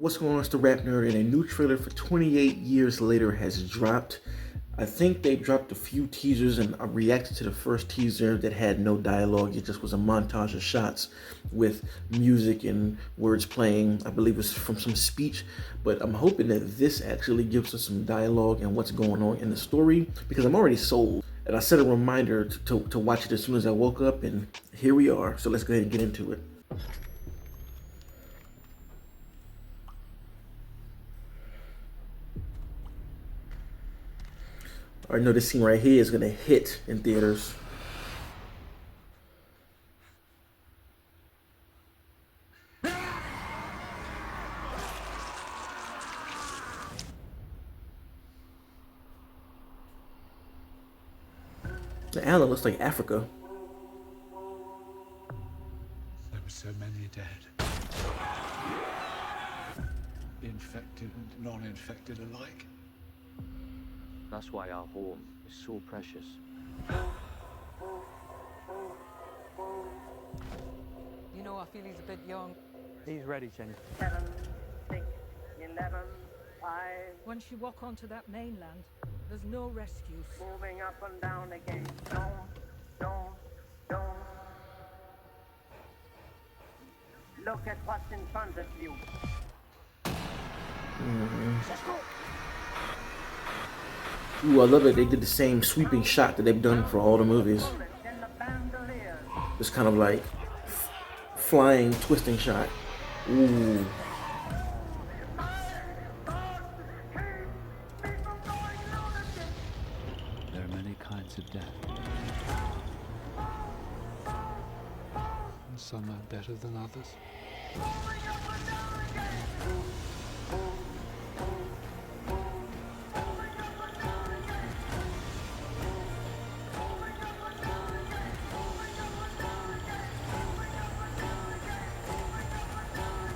What's going on? It's the RapNerd, and a new trailer for 28 Years Later has dropped. I think they dropped a few teasers, and I reacted to the first teaser that had no dialogue. It just was a montage of shots with music and words playing. I believe it was from some speech, but I'm hoping that this actually gives us some dialogue and what's going on in the story, because I'm already sold. And I set a reminder to watch it as soon as I woke up, and here we are. So let's go ahead and get into it. I know this scene right here is gonna hit in theaters. The island looks like Africa. There were so many dead. Infected and non-infected alike. That's why our home is so precious. You know, I feel he's a bit young. He's ready, Jenny. 7, 6, 11, 5. Once you walk onto that mainland, there's no rescues. Moving up and down again. Don't. Look at what's in front of you. Ooh, I love it. They did the same sweeping shot that they've done for all the movies. In the bandolier. This kind of like flying, twisting shot. Ooh. There are many kinds of death. And some are better than others.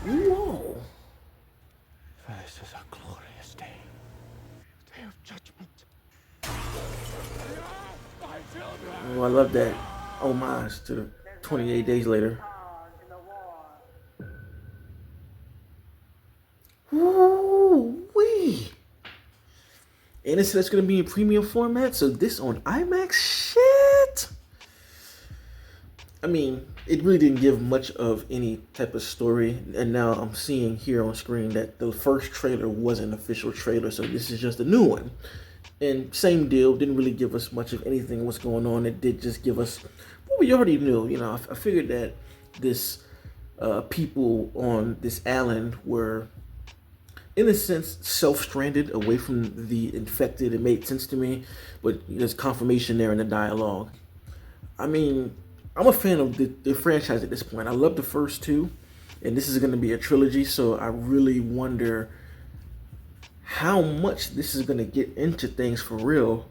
Whoa. This is a glorious day. Day of judgment. Oh, I love that homage to the 28 days later. In the war. Woo-wee. And it said it's going to be in premium format, so this on IMAX? Shit! I mean, it really didn't give much of any type of story, and now I'm seeing here on screen that the first trailer was an official trailer, so this is just a new one. And same deal, didn't really give us much of anything what's going on. It did just give us what we already knew. You know, I figured that this people on this island were, in a sense, self-stranded away from the infected. It made sense to me, but there's confirmation there in the dialogue. I mean, I'm a fan of the franchise at this point. I love the first two, and this is going to be a trilogy, so I really wonder how much this is going to get into things for real,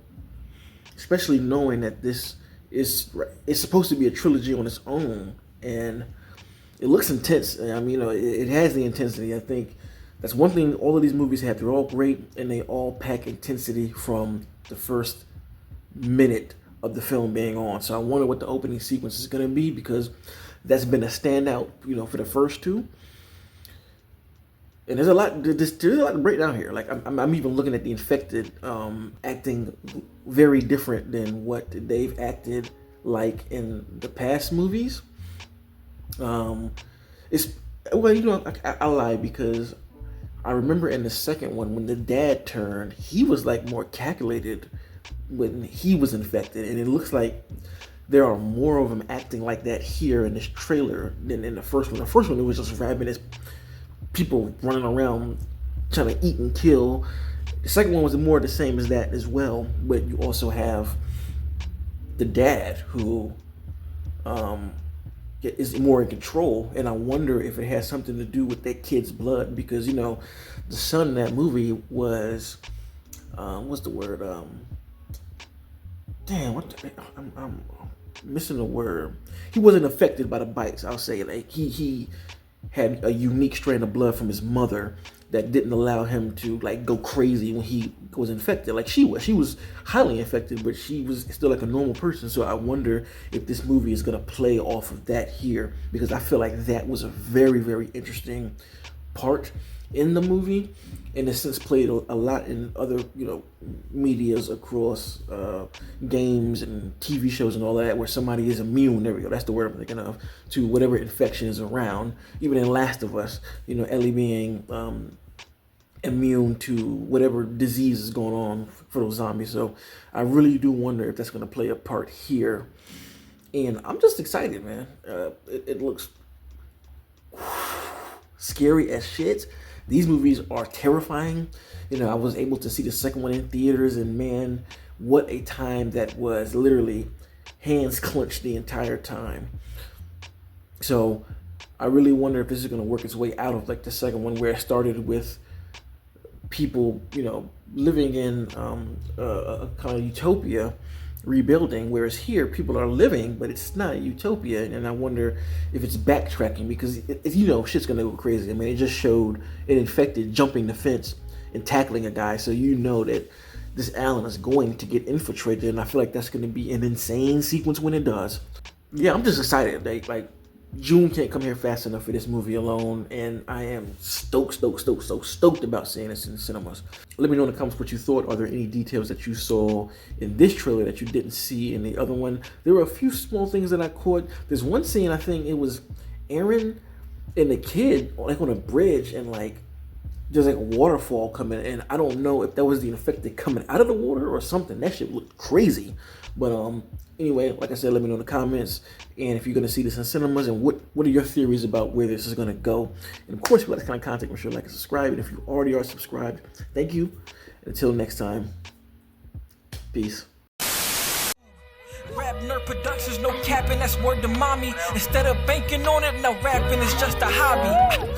especially knowing that this is it's supposed to be a trilogy on its own, and it looks intense. I mean, you know, it has the intensity. I think that's one thing all of these movies have. They're all great, and they all pack intensity from the first minute of the film being on. So I wonder what the opening sequence is going to be, because that's been a standout, you know, for the first two. And there's a lot to break down here. Like I'm even looking at the infected acting very different than what they've acted like in the past movies. It's, well, you know, I lie, because I remember in the second one when the dad turned, he was like more calculated when he was infected, and it looks like there are more of them acting like that here in this trailer than in the first one. The first one, it was just ravenous people running around trying to eat and kill. The second one was more the same as that as well, but you also have the dad who is more in control, and I wonder if it has something to do with that kid's blood, because, you know, the son in that movie was what's the word, I'm missing the word. He wasn't affected by the bites, I'll say. Like he had a unique strain of blood from his mother that didn't allow him to like go crazy when he was infected. Like she was highly infected, but she was still like a normal person. So I wonder if this movie is gonna play off of that here, because I feel like that was a very, very interesting part in the movie, and it's since played a lot in other, medias across games and TV shows and all that, where somebody is immune. There we go. That's the word I'm thinking of, to whatever infection is around. Even in Last of Us, Ellie being immune to whatever disease is going on for those zombies. So I really do wonder if that's going to play a part here. And I'm just excited, man. It looks scary as shit. These movies are terrifying. I was able to see the second one in theaters, and man, what a time that was. Literally, hands clenched the entire time. So I really wonder if this is going to work its way out of like the second one, where it started with people, living in a kind of utopia, rebuilding, whereas here people are living, but it's not a utopia. And I wonder if it's backtracking, because shit's gonna go crazy. I mean, it just showed an infected jumping the fence and tackling a guy, so that this Alan is going to get infiltrated, and I feel like that's gonna be an insane sequence when it does. Yeah, I'm just excited. Like June can't come here fast enough for this movie alone, and I am stoked about seeing this in cinemas. Let me know in the comments what you thought. Are there any details that you saw in this trailer that you didn't see in the other one? There were a few small things that I caught. There's one scene, I think it was Aaron and the kid like on a bridge, and like there's like a waterfall coming, and I don't know if that was the infected coming out of the water or something. That shit looked crazy. But anyway, like I said, let me know in the comments, and if you're gonna see this in cinemas, and what are your theories about where this is gonna go. And of course, if you like this kind of content, make sure to like and subscribe. And if you already are subscribed, thank you. Until next time, peace. RapNerd Productions, no capping, that's word to mommy. Instead of banking on it, now rapping is just a hobby.